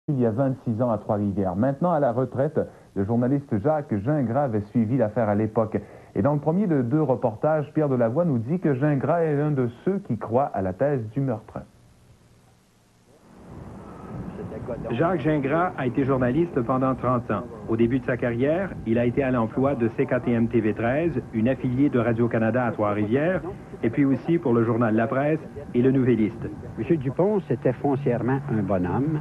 Il y a 26 ans à Trois-Rivières. Maintenant à la retraite, le journaliste Jacques Gingras avait suivi l'affaire à l'époque. Et dans le premier de 2 reportages, Pierre Delavoye nous dit que Gingras est l'un de ceux qui croient à la thèse du meurtre. Jacques Gingras a été journaliste pendant 30 ans. Au début de sa carrière, il a été à l'emploi de CKTM TV13, une affiliée de Radio-Canada à Trois-Rivières, et puis aussi pour le journal La Presse et Le Nouvelliste. M. Dupont, c'était foncièrement un bonhomme.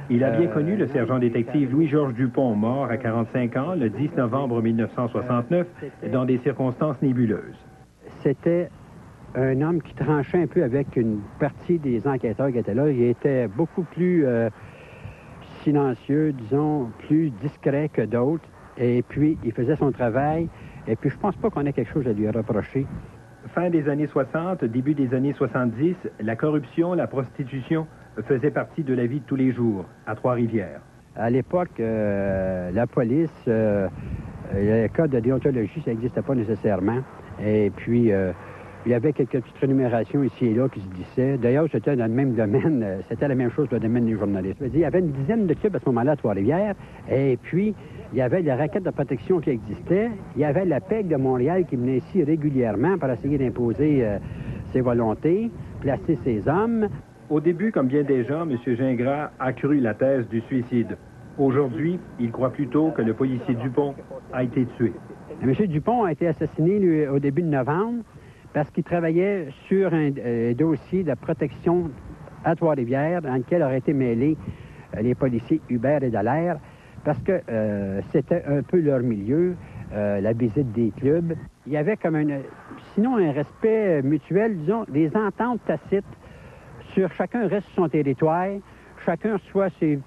Il a bien connu le sergent-détective Louis-Georges Dupont, mort à 45 ans le 10 novembre 1969, dans des circonstances nébuleuses. C'était un homme qui tranchait un peu avec une partie des enquêteurs qui étaient là. Il était beaucoup plus silencieux, disons, plus discret que d'autres. Et puis, il faisait son travail. Et puis, je pense pas qu'on ait quelque chose à lui reprocher. Fin des années 60, début des années 70, la corruption, la prostitution faisait partie de la vie de tous les jours à Trois-Rivières. À l'époque, la police, le code de déontologie, ça n'existait pas nécessairement. Et puis, il y avait quelques petites rémunérations ici et là qui se glissaient. D'ailleurs, c'était dans le même domaine, c'était la même chose dans le domaine des journalistes. Il y avait une dizaine de clubs à ce moment-là à Trois-Rivières. Et puis, il y avait les raquettes de protection qui existaient. Il y avait la PEC de Montréal qui venait ici régulièrement pour essayer d'imposer ses volontés, placer ses hommes. Au début, comme bien des gens, M. Gingras a cru la thèse du suicide. Aujourd'hui, il croit plutôt que le policier Dupont a été tué. M. Dupont a été assassiné lui, au début de novembre parce qu'il travaillait sur un dossier de protection à Trois-Rivières dans lequel auraient été mêlés les policiers Hubert et Dallaire parce que c'était un peu leur milieu, la visite des clubs. Il y avait comme sinon un respect mutuel, disons, des ententes tacites. Chacun reste sur son territoire, chacun reçoit ses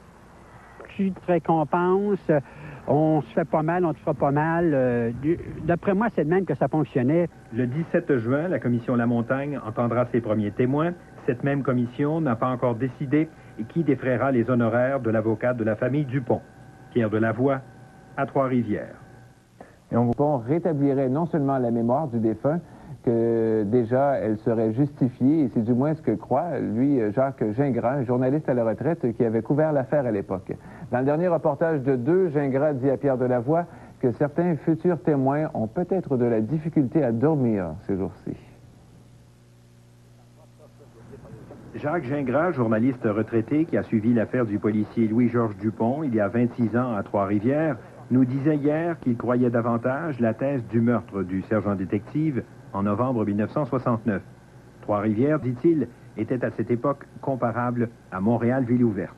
petites récompenses, on se fait pas mal, on te fera pas mal. D'après moi, c'est de même que ça fonctionnait. Le 17 juin, la commission La Montagne entendra ses premiers témoins. Cette même commission n'a pas encore décidé qui défraiera les honoraires de l'avocat de la famille Dupont, Pierre Delavoye, à Trois-Rivières. Et on rétablirait non seulement la mémoire du défunt, que déjà elle serait justifiée, et c'est du moins ce que croit, lui, Jacques Gingras, journaliste à la retraite qui avait couvert l'affaire à l'époque. Dans le dernier reportage de 2, Gingras dit à Pierre Delavoye que certains futurs témoins ont peut-être de la difficulté à dormir ces jours-ci. Jacques Gingras, journaliste retraité qui a suivi l'affaire du policier Louis-Georges Dupont il y a 26 ans à Trois-Rivières, nous disait hier qu'il croyait davantage la thèse du meurtre du sergent-détective en novembre 1969. Trois-Rivières, dit-il, était à cette époque comparable à Montréal, ville ouverte.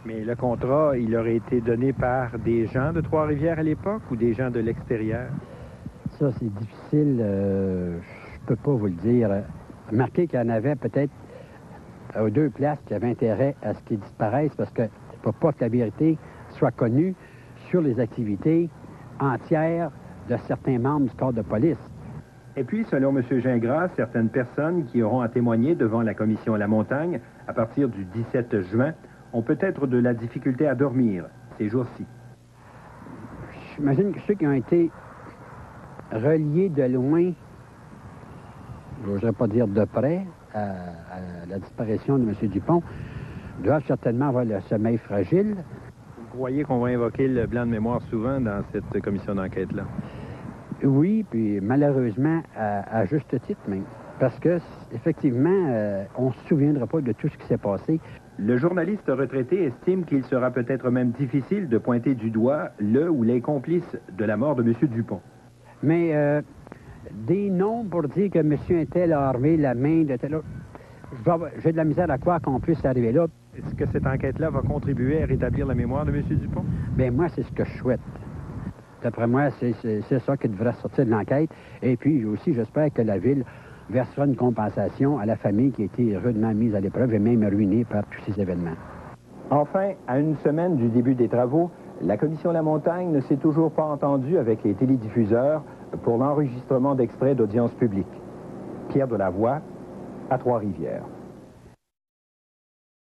Mais le contrat, il aurait été donné par des gens de Trois-Rivières à l'époque ou des gens de l'extérieur? Ça, c'est difficile. Je peux pas vous le dire. Remarquez qu'il y en avait peut-être aux 2 places qui avaient intérêt à ce qu'ils disparaissent parce que pour pas que la vérité soit connue sur les activités entières de certains membres du corps de police. Et puis, selon M. Gingras, certaines personnes qui auront à témoigner devant la commission La Montagne à partir du 17 juin ont peut-être de la difficulté à dormir ces jours-ci. J'imagine que ceux qui ont été reliés de loin, je n'oserais pas dire de près, à la disparition de M. Dupont, doivent certainement avoir le sommeil fragile. Vous croyez qu'on va invoquer le blanc de mémoire souvent dans cette commission d'enquête-là? Oui, puis malheureusement, à juste titre même. Parce que, effectivement, on ne se souviendra pas de tout ce qui s'est passé. Le journaliste retraité estime qu'il sera peut-être même difficile de pointer du doigt le ou les complices de la mort de M. Dupont. Mais des noms pour dire que M. Intel a armé la main de tel autre, j'ai de la misère à croire qu'on puisse arriver là. Est-ce que cette enquête-là va contribuer à rétablir la mémoire de M. Dupont? Bien, moi, c'est ce que je souhaite. D'après moi, c'est ça qui devrait sortir de l'enquête. Et puis, aussi, j'espère que la Ville versera une compensation à la famille qui a été rudement mise à l'épreuve et même ruinée par tous ces événements. Enfin, à une semaine du début des travaux, la commission La Montagne ne s'est toujours pas entendue avec les télédiffuseurs pour l'enregistrement d'extraits d'audience publique. Pierre Delavoye, à Trois-Rivières.